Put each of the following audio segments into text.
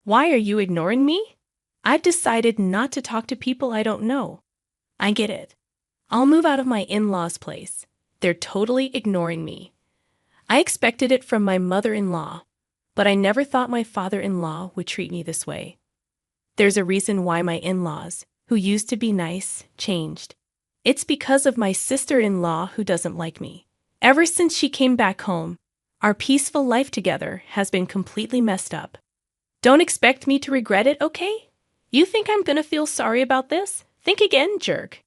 Why are you ignoring me? I've decided not to talk to people I don't know. I get it. I'll move out of my in-laws' place. They're totally ignoring me. I expected it from my mother-in-law, but I never thought my father-in-law would treat me this way. There's a reason why my in-laws, who used to be nice, changed. It's because of my sister-in-law who doesn't like me. Ever since she came back home, our peaceful life together has been completely messed up. Don't expect me to regret it, okay? You think I'm gonna feel sorry about this? Think again, jerk.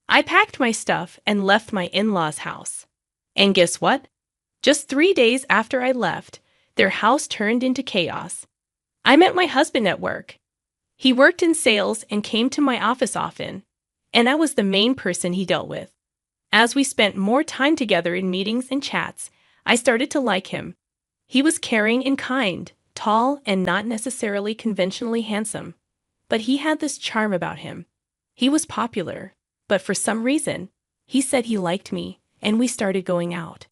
I packed my stuff and left my in-laws' house. And guess what? Just 3 days after I left, their house turned into chaos. I met my husband at work. He worked in sales and came to my office often, and I was the main person he dealt with. As we spent more time together in meetings and chats, I started to like him. He was caring and kind, tall and not necessarily conventionally handsome. But he had this charm about him. He was popular, but for some reason, he said he liked me, and we started going out.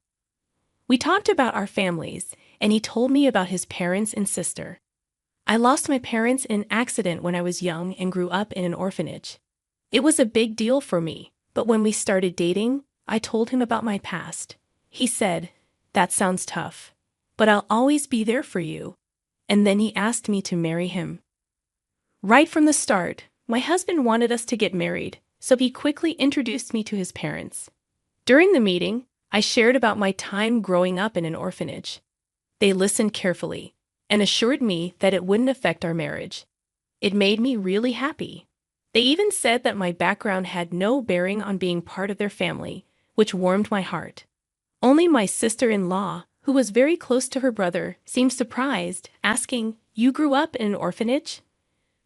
We talked about our families, and he told me about his parents and sister. I lost my parents in an accident when I was young and grew up in an orphanage. It was a big deal for me, but when we started dating, I told him about my past. He said, "That sounds tough, but I'll always be there for you." And then he asked me to marry him. Right from the start, my husband wanted us to get married, so he quickly introduced me to his parents. During the meeting, I shared about my time growing up in an orphanage. They listened carefully and assured me that it wouldn't affect our marriage. It made me really happy. They even said that my background had no bearing on being part of their family, which warmed my heart. Only my sister-in-law, who was very close to her brother, seemed surprised, asking, "You grew up in an orphanage?"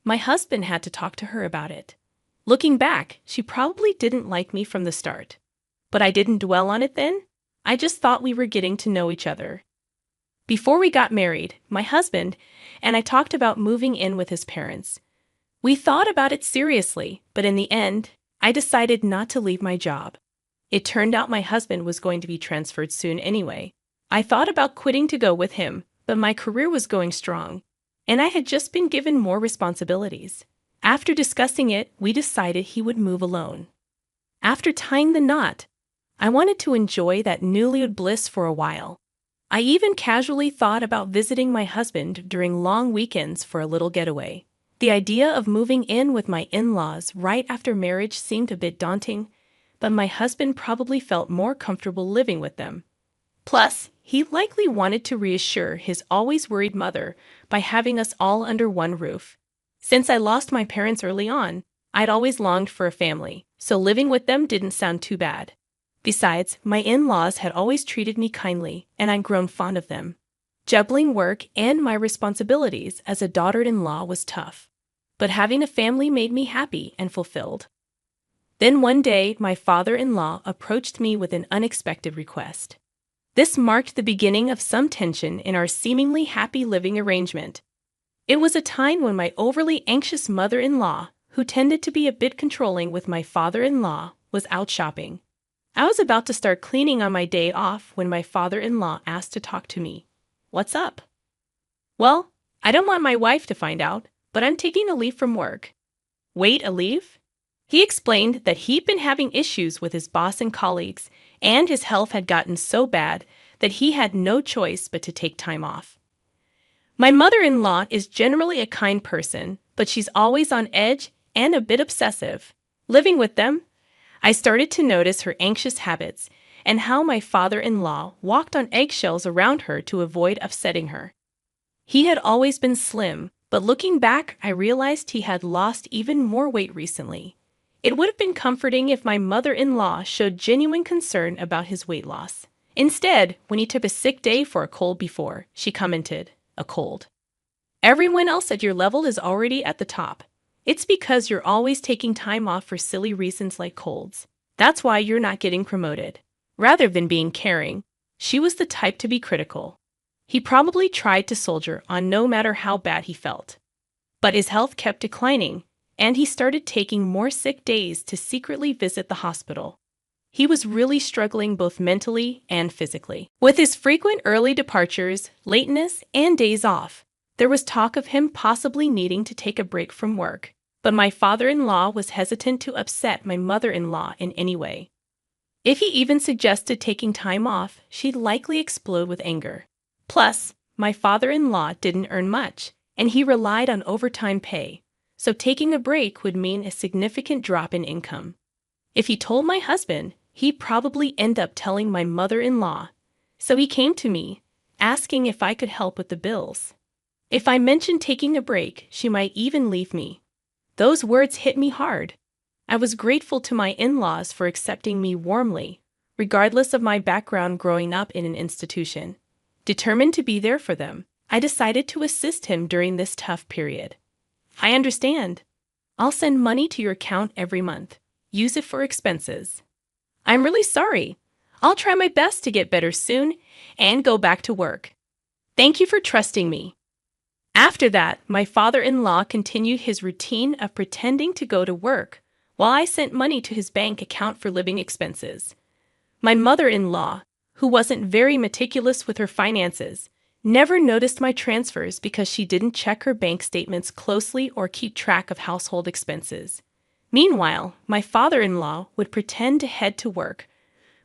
My husband had to talk to her about it. Looking back, she probably didn't like me from the start. But I didn't dwell on it then. I just thought we were getting to know each other. Before we got married, my husband and I talked about moving in with his parents. We thought about it seriously, but in the end, I decided not to leave my job. It turned out my husband was going to be transferred soon anyway. I thought about quitting to go with him, but my career was going strong, and I had just been given more responsibilities. After discussing it, we decided he would move alone. After tying the knot, I wanted to enjoy that newlywed bliss for a while. I even casually thought about visiting my husband during long weekends for a little getaway. The idea of moving in with my in-laws right after marriage seemed a bit daunting, but my husband probably felt more comfortable living with them. Plus, he likely wanted to reassure his always worried mother by having us all under one roof. Since I lost my parents early on, I'd always longed for a family, so living with them didn't sound too bad. Besides, my in-laws had always treated me kindly, and I'd grown fond of them. Juggling work and my responsibilities as a daughter-in-law was tough, but having a family made me happy and fulfilled. Then one day, my father-in-law approached me with an unexpected request. This marked the beginning of some tension in our seemingly happy living arrangement. It was a time when my overly anxious mother-in-law, who tended to be a bit controlling with my father-in-law, was out shopping. I was about to start cleaning on my day off when my father-in-law asked to talk to me. "What's up?" "Well, I don't want my wife to find out, but I'm taking a leave from work." "Wait, a leave?" He explained that he'd been having issues with his boss and colleagues, and his health had gotten so bad that he had no choice but to take time off. My mother-in-law is generally a kind person, but she's always on edge and a bit obsessive. Living with them, I started to notice her anxious habits and how my father-in-law walked on eggshells around her to avoid upsetting her. He had always been slim, but looking back, I realized he had lost even more weight recently. It would have been comforting if my mother-in-law showed genuine concern about his weight loss. Instead, when he took a sick day for a cold before, she commented, "A cold. Everyone else at your level is already at the top. It's because you're always taking time off for silly reasons like colds. That's why you're not getting promoted." Rather than being caring, she was the type to be critical. He probably tried to soldier on no matter how bad he felt. But his health kept declining, and he started taking more sick days to secretly visit the hospital. He was really struggling both mentally and physically. With his frequent early departures, lateness, and days off, There was talk of him possibly needing to take a break from work, but my father-in-law was hesitant to upset my mother-in-law in any way. If he even suggested taking time off, she'd likely explode with anger. Plus, my father-in-law didn't earn much, and he relied on overtime pay, so taking a break would mean a significant drop in income. If he told my husband, he'd probably end up telling my mother-in-law, so he came to me, asking if I could help with the bills. If I mentioned taking a break, she might even leave me. Those words hit me hard. I was grateful to my in-laws for accepting me warmly, regardless of my background growing up in an institution. Determined to be there for them, I decided to assist him during this tough period. I understand. I'll send money to your account every month. Use it for expenses. I'm really sorry. I'll try my best to get better soon and go back to work. Thank you for trusting me. After that, my father-in-law continued his routine of pretending to go to work while I sent money to his bank account for living expenses. My mother-in-law, who wasn't very meticulous with her finances, never noticed my transfers because she didn't check her bank statements closely or keep track of household expenses. Meanwhile, my father-in-law would pretend to head to work,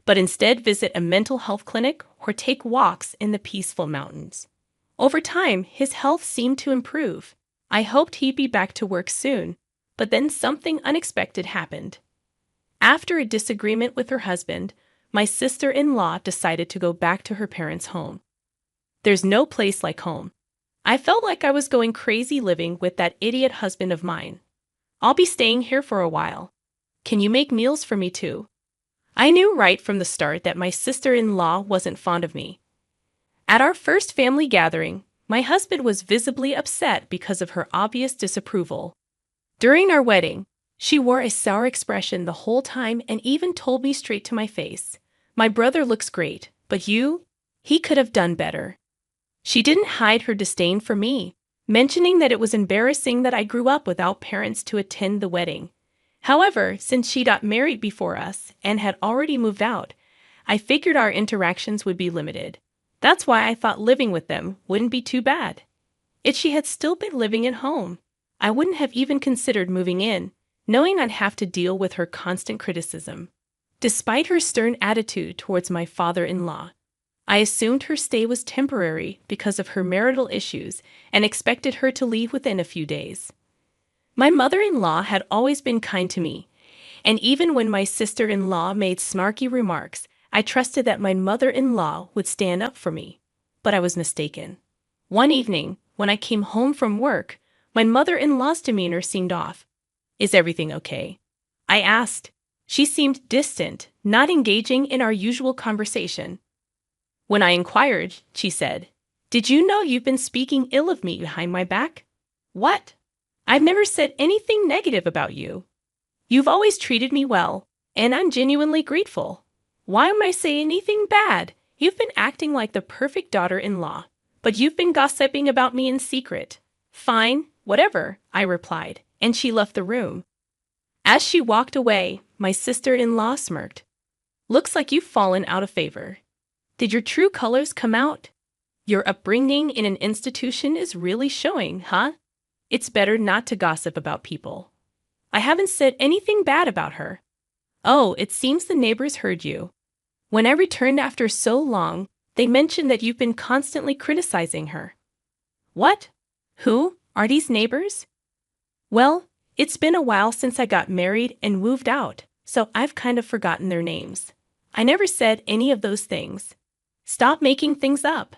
but instead visit a mental health clinic or take walks in the peaceful mountains. Over time, his health seemed to improve. I hoped he'd be back to work soon, but then something unexpected happened. After a disagreement with her husband, my sister-in-law decided to go back to her parents' home. There's no place like home. I felt like I was going crazy living with that idiot husband of mine. I'll be staying here for a while. Can you make meals for me too? I knew right from the start that my sister-in-law wasn't fond of me. At our first family gathering, my husband was visibly upset because of her obvious disapproval. During our wedding, she wore a sour expression the whole time and even told me straight to my face, "My brother looks great, but you? He could have done better." She didn't hide her disdain for me, mentioning that it was embarrassing that I grew up without parents to attend the wedding. However, since she got married before us and had already moved out, I figured our interactions would be limited. That's why I thought living with them wouldn't be too bad. If she had still been living at home, I wouldn't have even considered moving in, knowing I'd have to deal with her constant criticism. Despite her stern attitude towards my father-in-law, I assumed her stay was temporary because of her marital issues and expected her to leave within a few days. My mother-in-law had always been kind to me, and even when my sister-in-law made snarky remarks, I trusted that my mother-in-law would stand up for me. But I was mistaken. One evening, when I came home from work, my mother-in-law's demeanor seemed off. "Is everything okay?" I asked. She seemed distant, not engaging in our usual conversation. When I inquired, she said, "Did you know you've been speaking ill of me behind my back?" "What? I've never said anything negative about you. You've always treated me well, and I'm genuinely grateful. Why am I saying anything bad? You've been acting like the perfect daughter-in-law, but you've been gossiping about me in secret." "Fine, whatever," I replied, and she left the room. As she walked away, my sister-in-law smirked. "Looks like you've fallen out of favor. Did your true colors come out? Your upbringing in an institution is really showing, huh? It's better not to gossip about people." "I haven't said anything bad about her." "Oh, it seems the neighbors heard you. When I returned after so long, they mentioned that you've been constantly criticizing her." "What? Who are these neighbors?" "Well, it's been a while since I got married and moved out, so I've kind of forgotten their names. I never said any of those things. Stop making things up."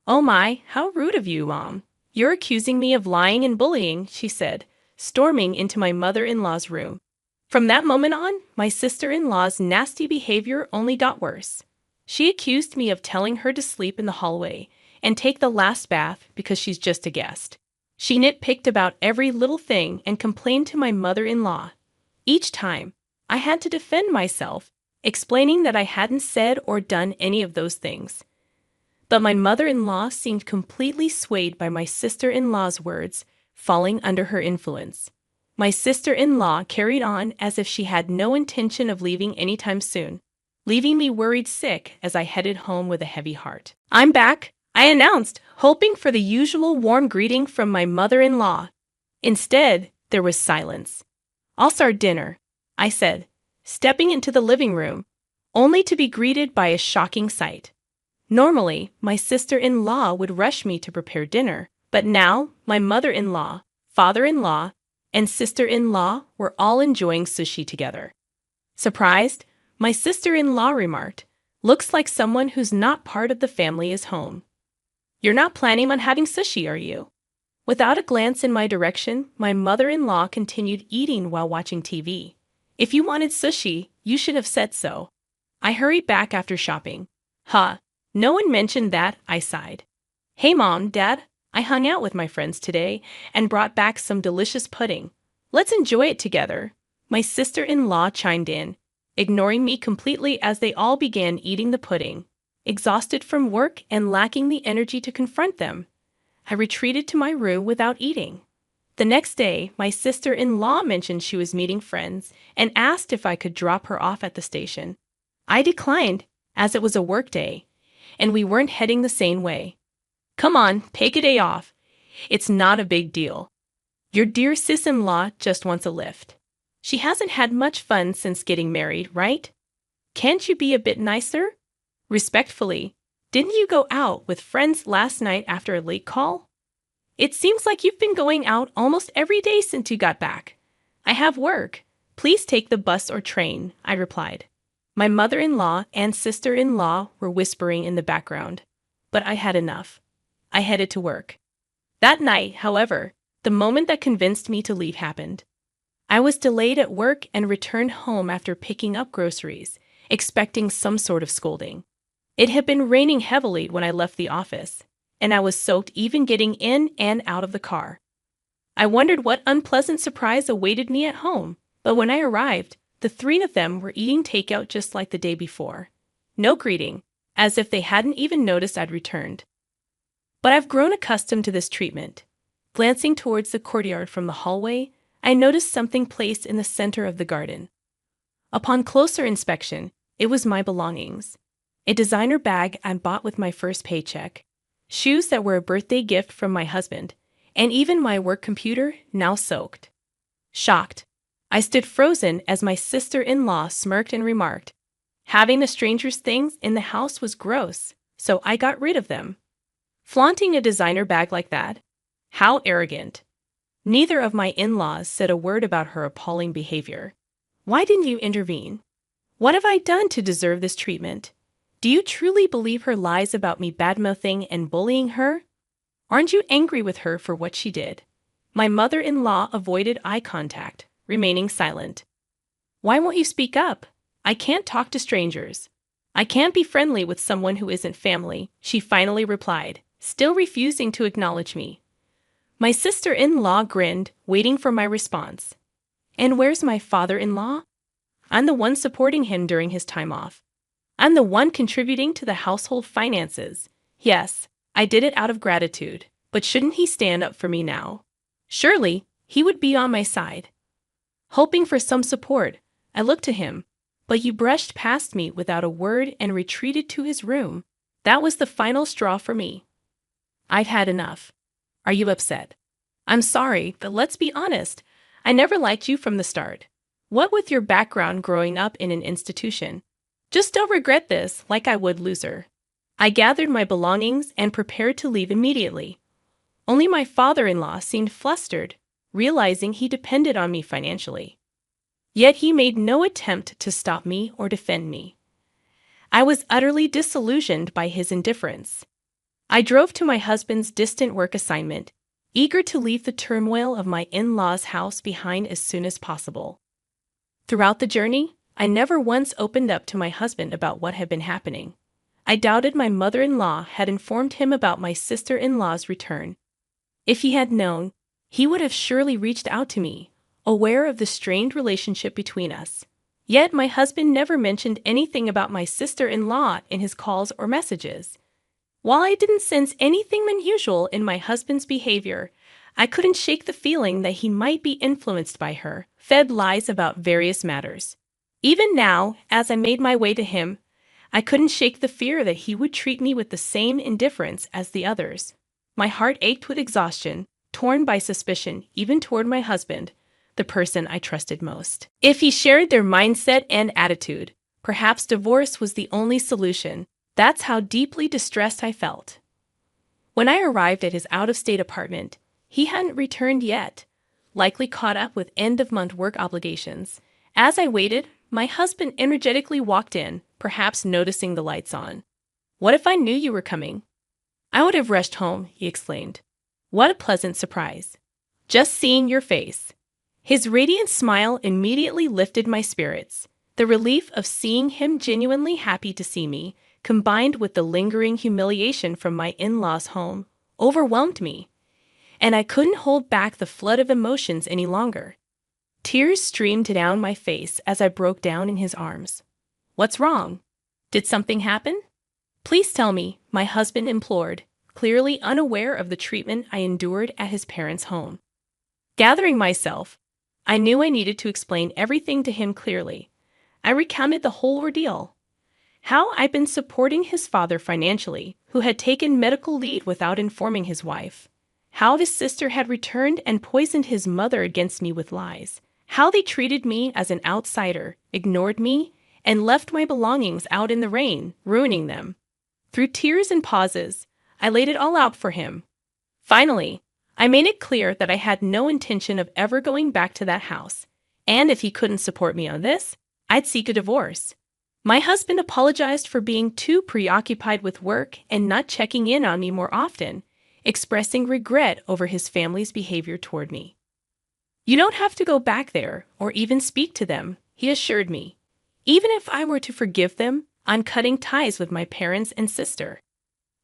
"Oh my, how rude of you, Mom. You're accusing me of lying and bullying," she said, storming into my mother-in-law's room. From that moment on, my sister-in-law's nasty behavior only got worse. She accused me of telling her to sleep in the hallway and take the last bath because she's just a guest. She nitpicked about every little thing and complained to my mother-in-law. Each time, I had to defend myself, explaining that I hadn't said or done any of those things. But my mother-in-law seemed completely swayed by my sister-in-law's words, falling under her influence. My sister-in-law carried on as if she had no intention of leaving anytime soon, leaving me worried sick as I headed home with a heavy heart. "I'm back. I announced, hoping for the usual warm greeting from my mother-in-law. Instead, there was silence. "I'll start dinner," I said, stepping into the living room, only to be greeted by a shocking sight. Normally, my sister-in-law would rush me to prepare dinner, but now my mother-in-law, father-in-law, and sister-in-law were all enjoying sushi together. Surprised, my sister-in-law remarked, "Looks like someone who's not part of the family is home. You're not planning on having sushi, are you?" Without a glance in my direction, my mother-in-law continued eating while watching TV. "If you wanted sushi, you should have said so." I hurried back after shopping. "Huh, no one mentioned that," I sighed. "Hey Mom, Dad, I hung out with my friends today and brought back some delicious pudding. Let's enjoy it together." My sister-in-law chimed in, ignoring me completely as they all began eating the pudding. Exhausted from work and lacking the energy to confront them, I retreated to my room without eating. The next day, my sister-in-law mentioned she was meeting friends and asked if I could drop her off at the station. I declined, as it was a work day, and we weren't heading the same way. "Come on, take a day off. It's not a big deal. Your dear sis-in-law just wants a lift. She hasn't had much fun since getting married, right? Can't you be a bit nicer?" Respectfully, "Didn't you go out with friends last night after a late call? It seems like you've been going out almost every day since you got back." "I have work. Please take the bus or train," I replied. My mother-in-law and sister-in-law were whispering in the background, but I had enough. I headed to work. That night, however, the moment that convinced me to leave happened. I was delayed at work and returned home after picking up groceries, expecting some sort of scolding. It had been raining heavily when I left the office, and I was soaked even getting in and out of the car. I wondered what unpleasant surprise awaited me at home, but when I arrived, the three of them were eating takeout just like the day before. No greeting, as if they hadn't even noticed I'd returned. But I've grown accustomed to this treatment. Glancing towards the courtyard from the hallway, I noticed something placed in the center of the garden. Upon closer inspection, it was my belongings. A designer bag I bought with my first paycheck, shoes that were a birthday gift from my husband, and even my work computer, now soaked. Shocked, I stood frozen as my sister-in-law smirked and remarked, "Having a stranger's things in the house was gross, so I got rid of them." Flaunting a designer bag like that? How arrogant. Neither of my in-laws said a word about her appalling behavior. Why didn't you intervene? What have I done to deserve this treatment? Do you truly believe her lies about me badmouthing and bullying her? Aren't you angry with her for what she did? My mother-in-law avoided eye contact, remaining silent. "Why won't you speak up? I can't talk to strangers. I can't be friendly with someone who isn't family," she finally replied, still refusing to acknowledge me. My sister-in-law grinned, waiting for my response. "And where's my father-in-law? I'm the one supporting him during his time off. I'm the one contributing to the household finances. Yes, I did it out of gratitude, but shouldn't he stand up for me now? Surely, he would be on my side." Hoping for some support, I looked to him, but you brushed past me without a word and retreated to his room. That was the final straw for me. I've had enough. Are you upset? I'm sorry, but let's be honest. I never liked you from the start. What with your background growing up in an institution? Just don't regret this like I would loser. I gathered my belongings and prepared to leave immediately. Only my father-in-law seemed flustered, realizing he depended on me financially. Yet he made no attempt to stop me or defend me. I was utterly disillusioned by his indifference. I drove to my husband's distant work assignment, eager to leave the turmoil of my in-laws' house behind as soon as possible. Throughout the journey, I never once opened up to my husband about what had been happening. I doubted my mother-in-law had informed him about my sister-in-law's return. If he had known, he would have surely reached out to me, aware of the strained relationship between us. Yet my husband never mentioned anything about my sister-in-law in his calls or messages. While I didn't sense anything unusual in my husband's behavior, I couldn't shake the feeling that he might be influenced by her, fed lies about various matters. Even now, as I made my way to him, I couldn't shake the fear that he would treat me with the same indifference as the others. My heart ached with exhaustion, torn by suspicion, even toward my husband, the person I trusted most. If he shared their mindset and attitude, perhaps divorce was the only solution. That's how deeply distressed I felt. When I arrived at his out-of-state apartment, he hadn't returned yet, likely caught up with end-of-month work obligations. As I waited, my husband energetically walked in, perhaps noticing the lights on. "What if I knew you were coming?" "I would have rushed home," he exclaimed. "What a pleasant surprise. Just seeing your face." His radiant smile immediately lifted my spirits. The relief of seeing him genuinely happy to see me, combined with the lingering humiliation from my in-laws' home, overwhelmed me, and I couldn't hold back the flood of emotions any longer. Tears streamed down my face as I broke down in his arms. "What's wrong? Did something happen? Please tell me," my husband implored, clearly unaware of the treatment I endured at his parents' home. Gathering myself, I knew I needed to explain everything to him clearly. I recounted the whole ordeal. How I'd been supporting his father financially, who had taken medical leave without informing his wife. How his sister had returned and poisoned his mother against me with lies. How they treated me as an outsider, ignored me, and left my belongings out in the rain, ruining them. Through tears and pauses, I laid it all out for him. Finally, I made it clear that I had no intention of ever going back to that house, and if he couldn't support me on this, I'd seek a divorce. My husband apologized for being too preoccupied with work and not checking in on me more often, expressing regret over his family's behavior toward me. "You don't have to go back there or even speak to them," he assured me. "Even if I were to forgive them, I'm cutting ties with my parents and sister."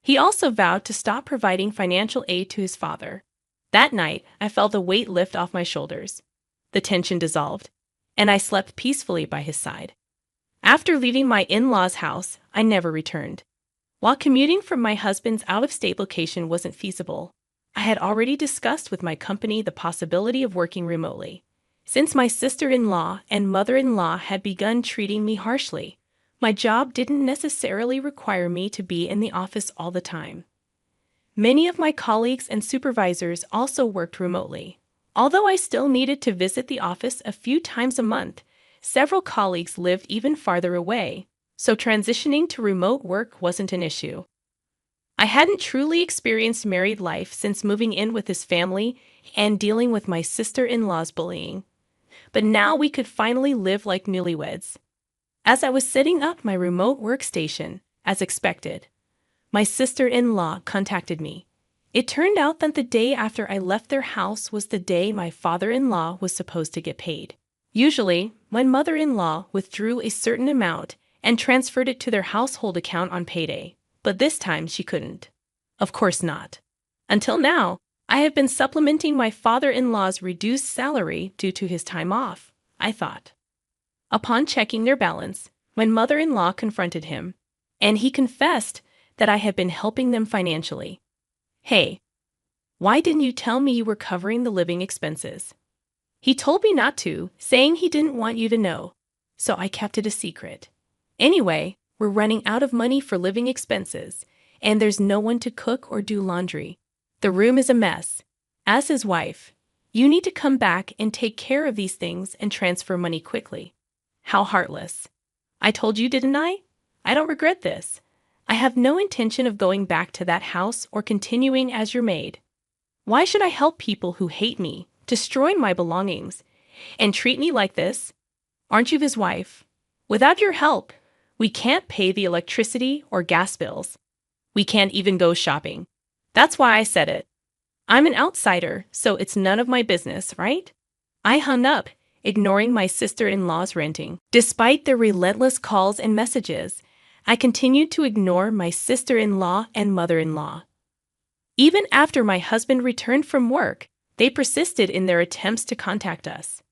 He also vowed to stop providing financial aid to his father. That night, I felt a weight lift off my shoulders. The tension dissolved, and I slept peacefully by his side. After leaving my in-laws' house, I never returned. While commuting from my husband's out-of-state location wasn't feasible, I had already discussed with my company the possibility of working remotely. Since my sister-in-law and mother-in-law had begun treating me harshly, my job didn't necessarily require me to be in the office all the time. Many of my colleagues and supervisors also worked remotely. Although I still needed to visit the office a few times a month, several colleagues lived even farther away, so transitioning to remote work wasn't an issue. I hadn't truly experienced married life since moving in with his family and dealing with my sister-in-law's bullying. But now we could finally live like newlyweds. As I was setting up my remote workstation, as expected, my sister-in-law contacted me. It turned out that the day after I left their house was the day my father-in-law was supposed to get paid. Usually, my mother-in-law withdrew a certain amount and transferred it to their household account on payday, but this time she couldn't. Of course not. Until now, I have been supplementing my father-in-law's reduced salary due to his time off, I thought. Upon checking their balance, my mother-in-law confronted him, and he confessed that I had been helping them financially. "Hey, why didn't you tell me you were covering the living expenses?" "He told me not to, saying he didn't want you to know, so I kept it a secret. Anyway, we're running out of money for living expenses, and there's no one to cook or do laundry. The room is a mess. As his wife, you need to come back and take care of these things and transfer money quickly." How heartless. I told you, didn't I? I don't regret this. I have no intention of going back to that house or continuing as your maid. Why should I help people who hate me, destroy my belongings, and treat me like this? Aren't you his wife? Without your help, we can't pay the electricity or gas bills. We can't even go shopping. That's why I said it. I'm an outsider, so it's none of my business, right? I hung up, ignoring my sister-in-law's ranting. Despite their relentless calls and messages, I continued to ignore my sister-in-law and mother-in-law. Even after my husband returned from work, they persisted in their attempts to contact us.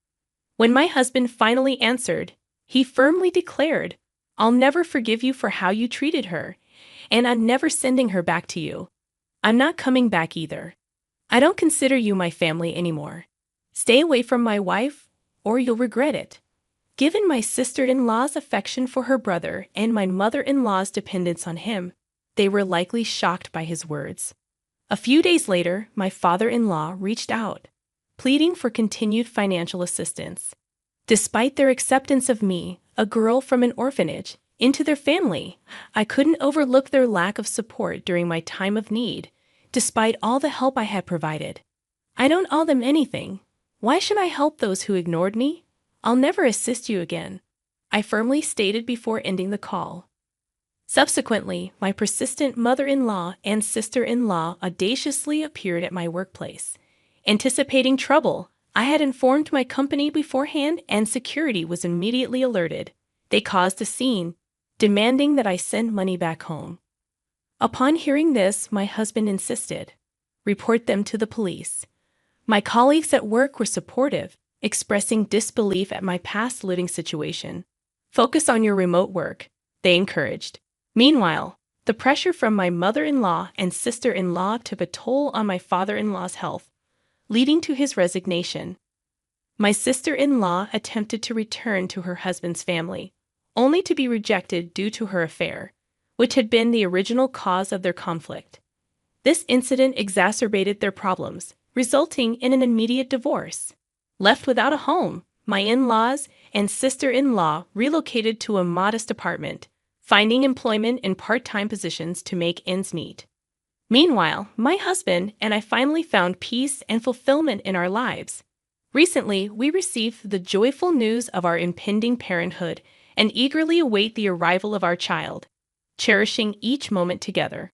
When my husband finally answered, he firmly declared, "I'll never forgive you for how you treated her, and I'm never sending her back to you. I'm not coming back either. I don't consider you my family anymore. Stay away from my wife, or you'll regret it." Given my sister-in-law's affection for her brother and my mother-in-law's dependence on him, they were likely shocked by his words. A few days later, my father-in-law reached out, pleading for continued financial assistance. Despite their acceptance of me, a girl from an orphanage, into their family, I couldn't overlook their lack of support during my time of need, despite all the help I had provided. I don't owe them anything. Why should I help those who ignored me? I'll never assist you again, I firmly stated before ending the call. Subsequently, my persistent mother-in-law and sister-in-law audaciously appeared at my workplace. Anticipating trouble, I had informed my company beforehand and security was immediately alerted. They caused a scene, demanding that I send money back home. Upon hearing this, my husband insisted, report them to the police. My colleagues at work were supportive, expressing disbelief at my past living situation. Focus on your remote work, they encouraged. Meanwhile, the pressure from my mother-in-law and sister-in-law took a toll on my father-in-law's health, leading to his resignation. My sister-in-law attempted to return to her husband's family, only to be rejected due to her affair, which had been the original cause of their conflict. This incident exacerbated their problems, resulting in an immediate divorce. Left without a home, my in-laws and sister-in-law relocated to a modest apartment, finding employment in part-time positions to make ends meet. Meanwhile, my husband and I finally found peace and fulfillment in our lives. Recently, we received the joyful news of our impending parenthood and eagerly await the arrival of our child, cherishing each moment together.